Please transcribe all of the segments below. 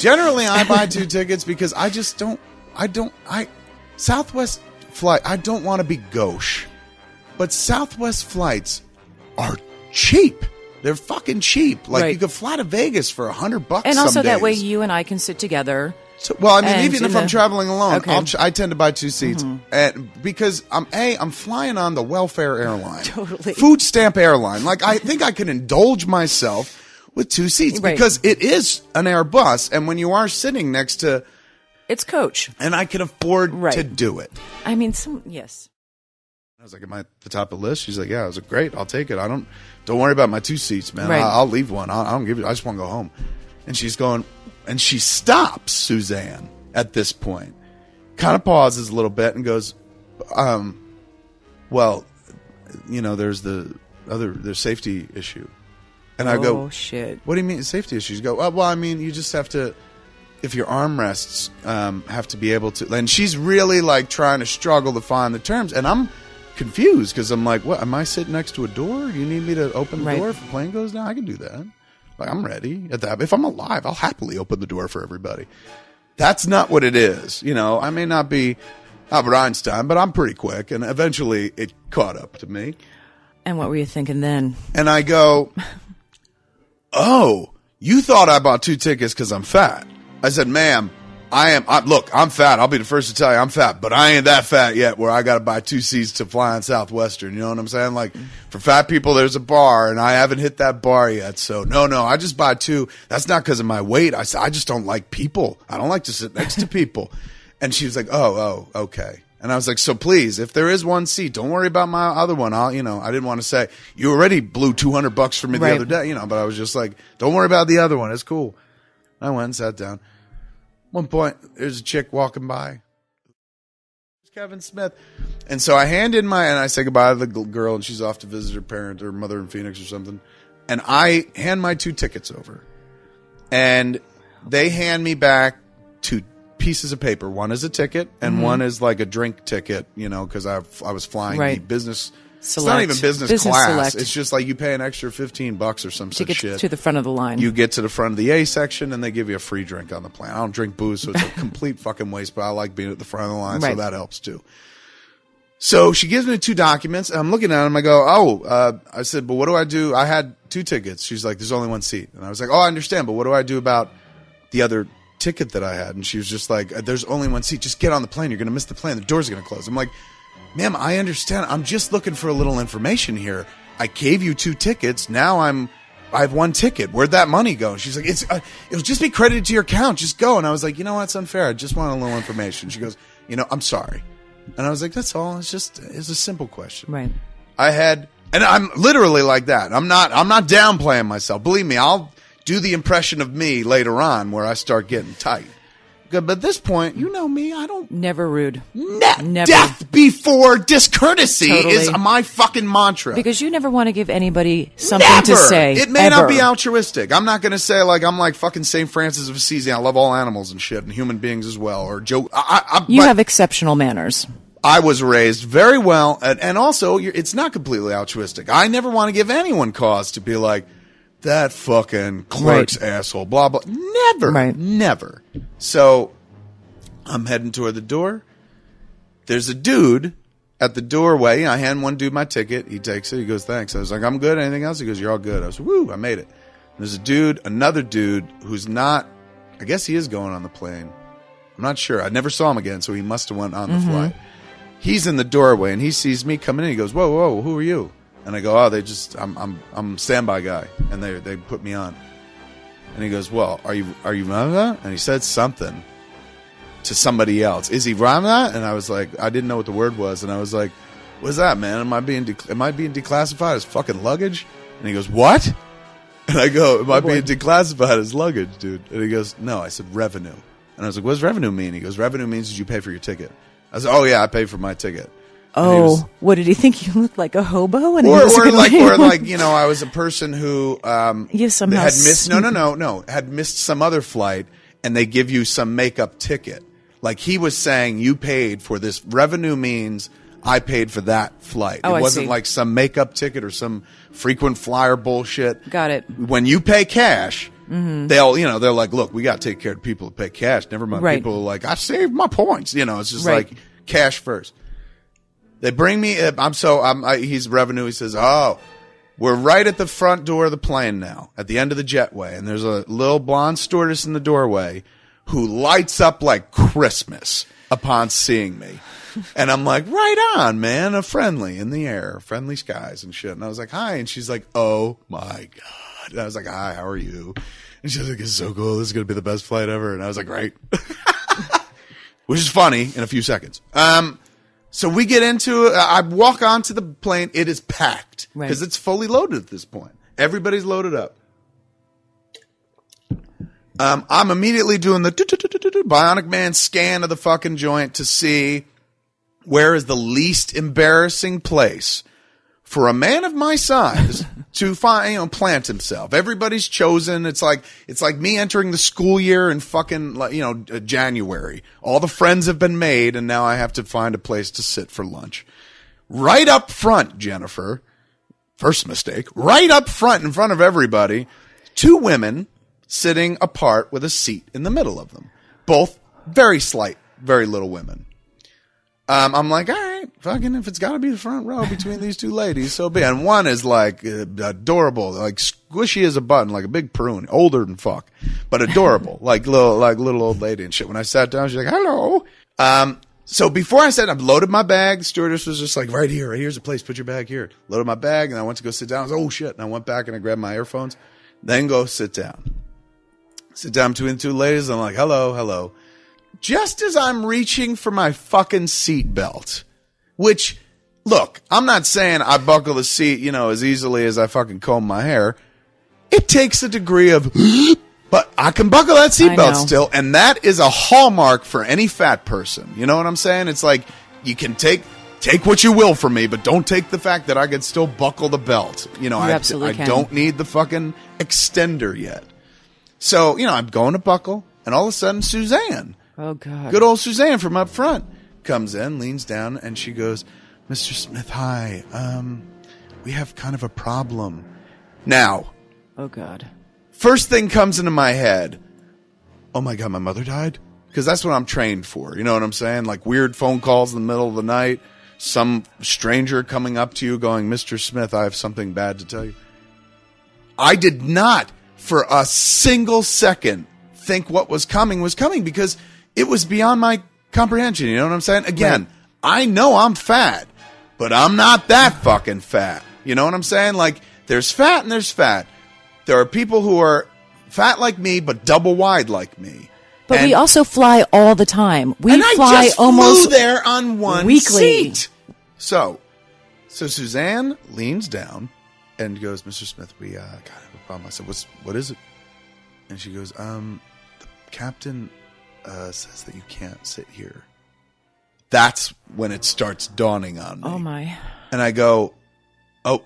Generally, I buy 2 tickets because Southwest flight, I don't want to be gauche, but Southwest flights are cheap. They're fucking cheap. Like, you could fly to Vegas for $100 and also some that way days. you and I can sit together. So, well, I mean, even if I'm traveling alone, Okay. I tend to buy 2 seats, and because I'm flying on the welfare airline, Totally. food stamp airline. Like, I think I can indulge myself with 2 seats because it is an Airbus, and when you are sitting next to, it's coach, and I can afford to do it. I mean, yes. I was like, "Am I at the top of the list?" She's like, "Yeah." I was like, "Great, I'll take it. Don't worry about my 2 seats, man. I'll leave one. I don't give you. I just want to go home." And she's going. And she stops, Suzanne, at this point, kind of pauses a little bit and goes, well, there's there's safety issue. And I go, oh, shit. What do you mean safety issues? You go, well, I mean, you just have to, if your armrests have to be able to, and she's really like trying to struggle to find the terms. And I'm confused because I'm like, what, am I sitting next to a door? You need me to open the door if the plane goes down? I can do that. Like, I'm ready at that. If I'm alive, I'll happily open the door for everybody. That's not what it is. I may not be Albert Einstein, but I'm pretty quick. And eventually it caught up to me. And what were you thinking then? And I go, oh, you thought I bought 2 tickets because I'm fat. I said, ma'am, look, I'm fat. I'll be the first to tell you I'm fat, but I ain't that fat yet where I got to buy 2 seats to fly on Southwestern. You know what I'm saying? Like, for fat people, there's a bar, and I haven't hit that bar yet. So, no, I just buy 2. That's not because of my weight. I said, I just don't like people. I don't like to sit next to people. And she was like, oh, okay. And I was like, so please, if there is 1 seat, don't worry about my other one. I didn't want to say, you already blew $200 for me the other day, but I was just like, don't worry about the other one. It's cool. I went and sat down. One point, there's a chick walking by. It's Kevin Smith. And so I hand in and I say goodbye to the girl, and she's off to visit her parent or mother in Phoenix or something. And I hand my 2 tickets over. And they hand me back 2 pieces of paper. One is a ticket, and one is like a drink ticket, because I was flying the business. Select. It's not even business class. Select. It's just like you pay an extra $15 or some such shit. To get to the front of the line. You get to the front of the A section, and they give you a free drink on the plane. I don't drink booze, so it's a complete fucking waste, but I like being at the front of the line, so that helps too. So she gives me 2 documents, and I'm looking at them. I go, I said, but what do I do? I had 2 tickets. She's like, there's only 1 seat. And I was like, I understand, but what do I do about the other ticket that I had? And she was just like, there's only 1 seat. Just get on the plane. You're going to miss the plane. The doors are going to close. I'm like, ma'am, I understand. I'm just looking for a little information here. I gave you 2 tickets. Now I have 1 ticket. Where'd that money go? She's like, it'll just be credited to your account. Just go. And I was like, you know what? It's unfair. I just want a little information. She goes, I'm sorry. And I was like, that's all. It's a simple question. Right. and I'm literally like that. I'm not downplaying myself. Believe me, I'll do the impression of me later on where I start getting tight. But at this point, you know me, I don't... Never rude. Never. Death before discourtesy is my fucking mantra. Because you never want to give anybody something to say. It may not be altruistic. I'm not going to say like I'm like fucking St. Francis of Assisi. I love all animals and shit and human beings as well. Or joke. You have exceptional manners. I was raised very well. And also, it's not completely altruistic. I never want to give anyone cause to be like, that fucking clerk's asshole, blah, blah. Never. Right. Never. So I'm heading toward the door. There's a dude at the doorway. I hand one dude my ticket. He takes it. He goes, thanks. I was like, I'm good. Anything else? He goes, you're all good. I was like, woo, I made it. There's another dude who's not, I guess he is going on the plane. I'm not sure. I never saw him again, so he must have went on the flight. He's in the doorway, and he sees me coming in. He goes, whoa, who are you? And I go, I'm standby guy, and they put me on. And he goes, well, are you Ramda? And he said something to somebody else. Is he Ramda? And I was like, I didn't know what the word was, and I was like, what's that, man? Am I being declassified as fucking luggage? And he goes, what? And I go, am I being declassified as luggage, dude? And he goes, no. I said revenue. And I was like, what does revenue mean? He goes, revenue means did you pay for your ticket? I said, oh yeah, I paid for my ticket. Oh, what did he think you looked like, a hobo? And or like I was a person who had missed had missed some other flight, and they give you some makeup ticket. Like he was saying, you paid for this. Revenue means I paid for that flight. Oh, it wasn't like some makeup ticket or some frequent flyer bullshit. Got it. When you pay cash, they're like, look, we got to take care of people who pay cash. Never mind Right. people who are like, I saved my points. It's just Right. like cash first. They bring me, he's revenue. He says, oh, we're right at the front door of the plane now, at the end of the jetway. And there's a little blonde stewardess in the doorway who lights up like Christmas upon seeing me. And I'm like, right on, man. A friendly in the air, friendly skies and shit. And I was like, hi. And she's like, oh my God. And I was like, hi, how are you? And she was like, it's so cool. This is going to be the best flight ever. And I was like, great. Which is funny in a few seconds. So we get into it. I walk onto the plane. It is packed because it's fully loaded at this point. Everybody's loaded up. I'm immediately doing the Bionic Man scan of the fucking joint to see where is the least embarrassing place for a man of my size to find, plant himself. Everybody's chosen. It's like me entering the school year in fucking, January. All the friends have been made, and now I have to find a place to sit for lunch. Right up front, Jennifer. First mistake. Right up front, in front of everybody, 2 women sitting apart with a seat in the middle of them. Both very slight, very little women. I'm like, all right, fucking, if it's got to be the front row between these 2 ladies, so be it. And one is like adorable, like squishy as a button, like a big prune, older than fuck, but adorable, like little old lady and shit. When I sat down, she's like, hello. So before I said, I've loaded my bag. The stewardess was just like, right here's a place. Put your bag here. Loaded my bag, and I went to go sit down. I was like, oh shit. And I went back and I grabbed my earphones. Then go sit down. Sit down between the 2 ladies. And I'm like, hello. Just as I'm reaching for my fucking seatbelt, which, look, I'm not saying I buckle the seat, as easily as I fucking comb my hair. It takes a degree of, but I can buckle that seatbelt still, and that is a hallmark for any fat person. You know what I'm saying? It's like, you can take what you will from me, but don't take the fact that I can still buckle the belt. I don't need the fucking extender yet. So, I'm going to buckle, and all of a sudden, Suzanne. Oh, God. Good old Suzanne from up front comes in, leans down, and she goes, Mr. Smith, hi. We have kind of a problem. Now. Oh, God. First thing comes into my head. Oh, my God, my mother died? Because that's what I'm trained for. You know what I'm saying? Like weird phone calls in the middle of the night. Some stranger coming up to you going, Mr. Smith, I have something bad to tell you. I did not, for a single second, think what was coming because it was beyond my comprehension. You know what I'm saying? Again, I know I'm fat, but I'm not that fucking fat. You know what I'm saying? Like, there's fat and there's fat. There are people who are fat like me, but double wide like me. But we also fly all the time. We and fly I just almost flew there on one weekly. seat. So Suzanne leans down and goes, Mr. Smith, we kind of have a problem. I said, what is it? And she goes, the captain says that you can't sit here. That's when it starts dawning on me. Oh, my. And I go, oh,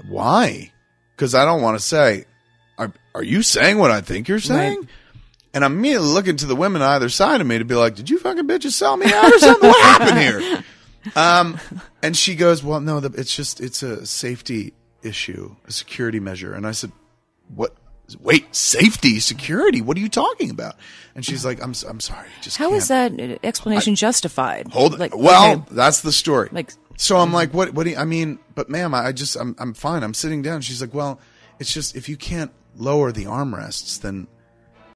why? Because I don't want to say, are you saying what I think you're saying? Right. And I'm immediately looking to the women on either side of me to be like, did you fucking bitches sell me out or something? What happened here? And she goes, well, no, it's a safety issue, a security measure. And I said, what? Wait, safety, security? What are you talking about? And she's like, I'm sorry. How is that explanation justified? Hold it. Well, that's the story. So I'm like, what do you, I mean, but ma'am, I'm fine. I'm sitting down. She's like, well, it's just, if you can't lower the armrests, then